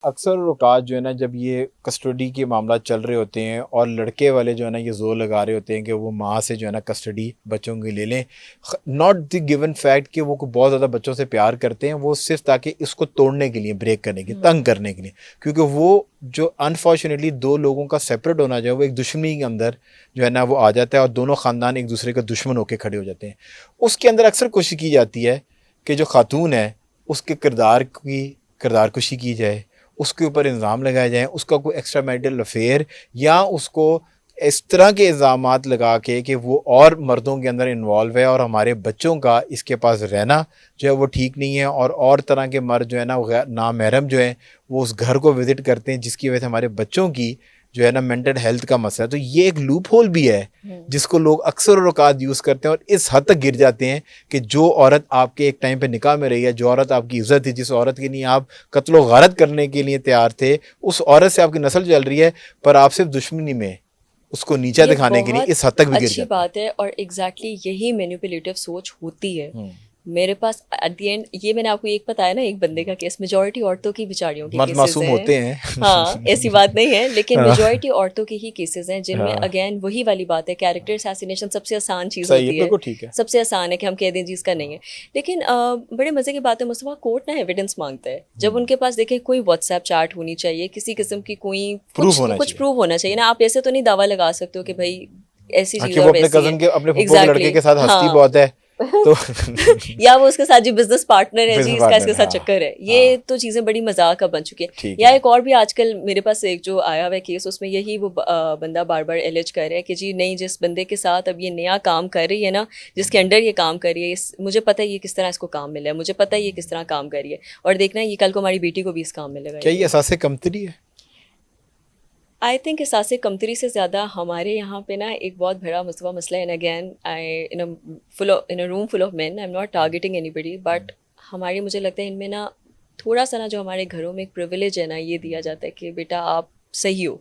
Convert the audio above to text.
اکثر اوقات جو ہے نا جب یہ کسٹڈی کے معاملات چل رہے ہوتے ہیں اور لڑکے والے جو ہے نا یہ زور لگا رہے ہوتے ہیں کہ وہ ماں سے جو ہے نا کسٹڈی بچوں کی لے لیں، ناٹ دی گیون فیکٹ کہ وہ بہت زیادہ بچوں سے پیار کرتے ہیں، وہ صرف تاکہ اس کو توڑنے کے لیے، بریک کرنے کے، تنگ کرنے کے لیے، کیونکہ وہ جو انفارچونیٹلی دو لوگوں کا سیپریٹ ہونا جو ہے وہ ایک دشمنی کے اندر جو ہے نا وہ آ جاتا ہے اور دونوں خاندان ایک دوسرے کا دشمن ہو کے کھڑے ہو جاتے ہیں۔ اس کے اندر اکثر کوشش کی جاتی ہے کہ جو خاتون ہے اس کے کردار کشی کی جائے، اس کے اوپر الزام لگائے جائیں، اس کا کوئی ایکسٹرا میریٹل افیئر یا اس کو اس طرح کے الزامات لگا کے کہ وہ اور مردوں کے اندر انوالو ہے اور ہمارے بچوں کا اس کے پاس رہنا جو ہے وہ ٹھیک نہیں ہے، اور طرح کے مرد جو ہے نا نامحرم جو ہیں وہ اس گھر کو وزٹ کرتے ہیں، جس کی وجہ سے ہمارے بچوں کی جو ہے نا مینٹل ہیلتھ کا مسئلہ ہے۔ تو یہ ایک لوپ ہول بھی ہے جس کو لوگ اکثر اوقات یوز کرتے ہیں اور اس حد تک گر جاتے ہیں کہ جو عورت آپ کے ایک ٹائم پہ نکاح میں رہی ہے، جو عورت آپ کی عزت تھی، جس عورت کے لیے آپ قتل و غارت کرنے کے لیے تیار تھے، اس عورت سے آپ کی نسل چل رہی ہے، پر آپ صرف دشمنی میں اس کو نیچا یہ دکھانے کے لیے بہت اس حد تک بھی گر اچھی جاتے ہیں۔ بات ہے، اور ایگزیکٹلی یہی مینیپولیٹو سوچ ہوتی ہے میرے پاس ایٹ دی اینڈ۔ یہ میں نے آپ کو ایک بتایا نا، ایک بندے کا کیس، میجورٹی عورتوں کی بیچاریوں کے مرد کیسز معصوم ہیں۔ ہوتے ہیں۔ ہاں ایسی بات نہیں ہے، لیکن ہاں، میجورٹی عورتوں کے ہی کیسز ہیں جن میں ہاں، اگین وہی والی بات ہے، کیریکٹر اسیسینیشن سب سے آسان چیز صحیح ہے، ہوتی ہے، بالکل ٹھیک ہے۔ سب سے آسان ہے کہ ہم کہہ دیں جی اس کا نہیں ہے۔ لیکن بڑے مزے کی بات ہے مصطفیٰ، کورٹ نا ایویڈنس مانگتا ہے، جب ان کے پاس دیکھیں کوئی واٹس ایپ چیٹ ہونی چاہیے، کسی قسم کی کوئی پروف کچھ ہونا کچھ چاہیے پروف ہونا چاہیے نا۔ آپ ایسے تو نہیں دعویٰ لگا سکتے ہو کہ بھائی ایسی چیز کہ وہ اور اپنے ویسی ہے۔ کزن کے، اپنے پھپھو کے لڑکے ایگزیکٹلی کے ساتھ ہنستی ہاں بہت ہے تو یا وہ اس کے ساتھ جو بزنس پارٹنر ہے جی، بزنس اس کا اس کے پارٹنر، ساتھ ہاں چکر ہے، ہاں یہ تو چیزیں بڑی مذاق کا بن چکی ہیں۔ ٹھیک یا ہے۔ ایک اور بھی آج کل میرے پاس ایک جو آیا ہوا ہے کیس، اس میں یہی وہ بندہ بار بار ایلیج کر رہا ہے کہ جی نہیں، جس بندے کے ساتھ اب یہ نیا کام کر رہی ہے نا، جس کے انڈر یہ کام کر رہی ہے، مجھے پتہ ہے یہ کس طرح اس کو کام ملا ہے، مجھے پتہ ہے یہ کس طرح کام کر رہی ہے، اور دیکھنا یہ کل کو ہماری بیٹی کو بھی اس کام میں کیا لگائے یہ گی۔ احساس کمتری ہے؟ آئی تھنک احساس کمتری سے زیادہ ہمارے یہاں پہ نا ایک بہت بڑا مصطفیٰ مسئلہ ہے، again in a room full of men, I am not targeting anybody, but ہماری مجھے لگتا ہے ان میں نا تھوڑا سا نا جو ہمارے گھروں میں ایک پریویلیج ہے نا، یہ دیا جاتا ہے کہ بیٹا آپ صحیح ہو،